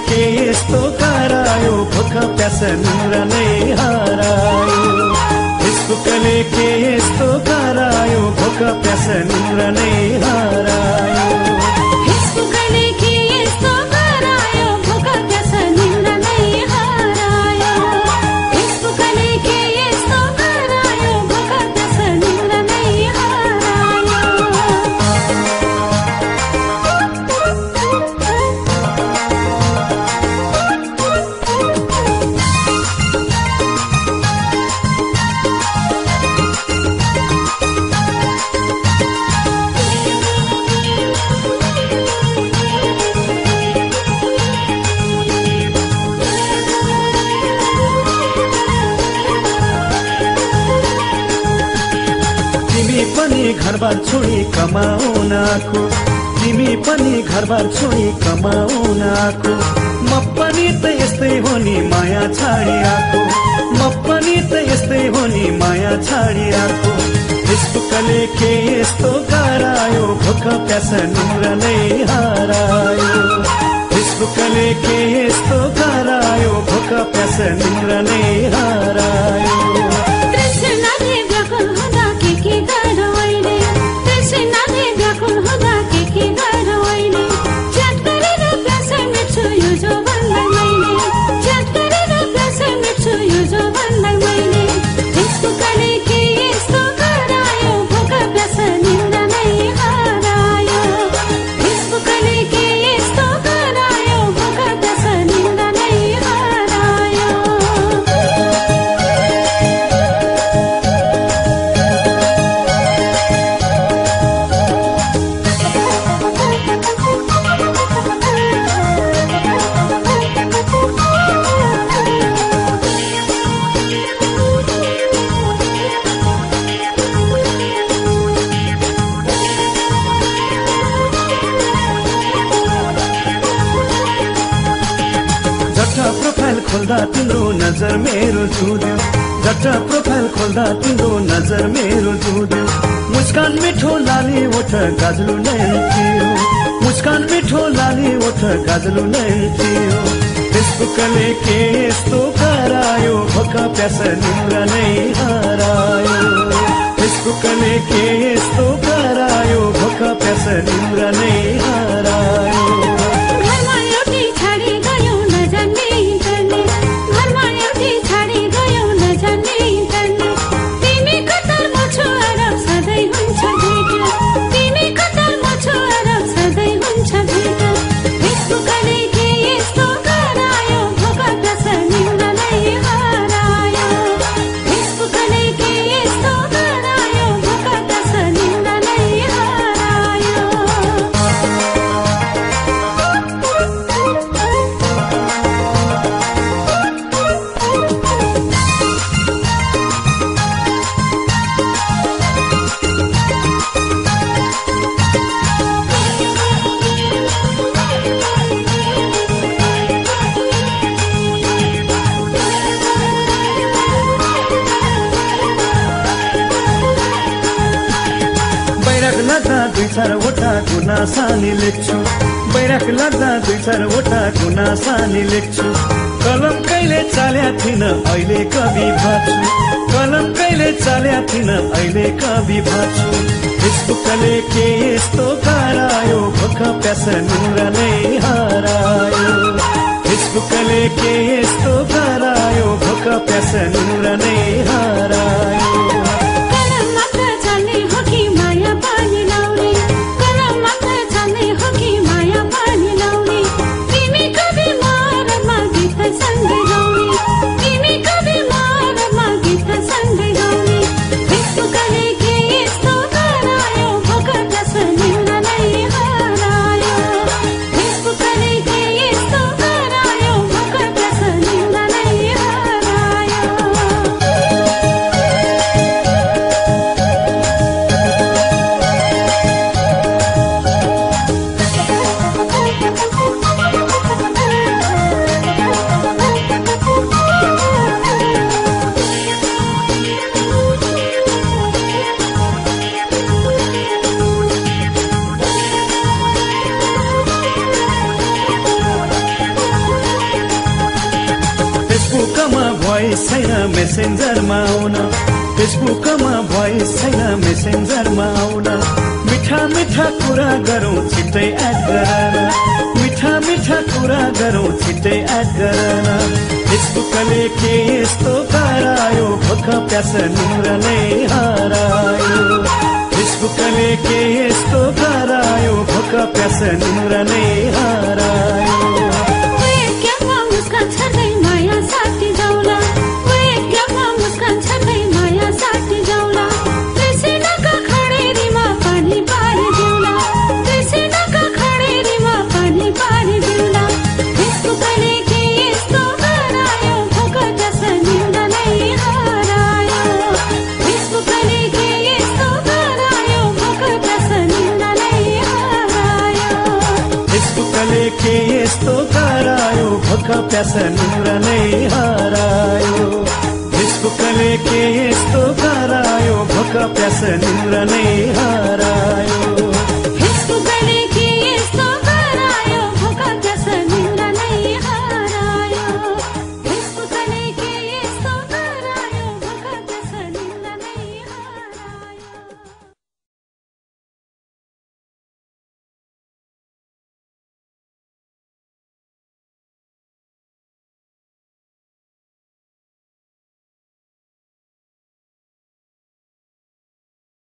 के यस्तो करायो भोक प्यास निन्द्रा नै हरायो फेसबुकले के यस्तो करायो भोक प्यास निन्द्रा नै हरायो फेसबुकले के यस्तो करायो भोक प्यास निन्द्रा नै हरायो फेसबुकले के यस्तो करायो भोक प्यास निन्द्रा नै घरबार छोडी कमाउन आको तिमी पनि घरबार छोडी कमाउन आको म पनि त यस्तै हो नि माया छाडी आको म पनि त यस्तै हो नि माया छाडी आको फेसबुकले के यस्तो करायो भोक प्यास निन्द्रा नै हरायो फेसबुकले के यस्तो करायो भोक प्यास निन्द्रा नै हरायो खोल्दा तिम्रो नजर मेरो जुड्यो झट्ट प्रोफाइल खोल्दा तिम्रो नजर मेरो जुड्यो मुस्कान मिठो लाली ओठ गाजलु नयन थियो मुस्कान मिठो लाली ओठ गाजलु नयन थियो फेसबुकले के यस्तो करायो भोक प्यास निन्द्रा नै हरायो फेसबुकले के यस्तो करायो भोक प्यास निन्द्रा नै हरायो दुई चारवटा गुनासानी लेख्छु बैराग लाग्दा दुई चारवटा गुनासानी लेख्छु कलम कहिले चाल्या थिन अहिले कवि भाछु कलम कहिले चाल्या थिन अहिले कवि भाछु फेसबुकले के यस्तो करायो भोक प्यास निन्द्रा नै हरायो फेसबुकले के यस्तो करायो भोक प्यास निन्द्रा नै हरायो भोइस छैन मेसेन्जरमा आउन, फेसबुकमा भोइस छैन मेसेन्जरमा आउन। मिठा मिठा कुरा गरौँ छिट्टै एड गर, मिठा मिठा कुरा गरौँ छिट्टै एड गर। फेसबुकले के यस्तो गरायो, भोक प्यास निन्द्रा नै हरायो। फेसबुकले के यस्तो गरायो, भोक प्यास निन्द्रा नै हरायो। के यस्तो गरायो, भोक प्यास निन्द्रा नै हरायो। फेसबुकले के यस्तो गरायो, भोक प्यास निन्द्रा नै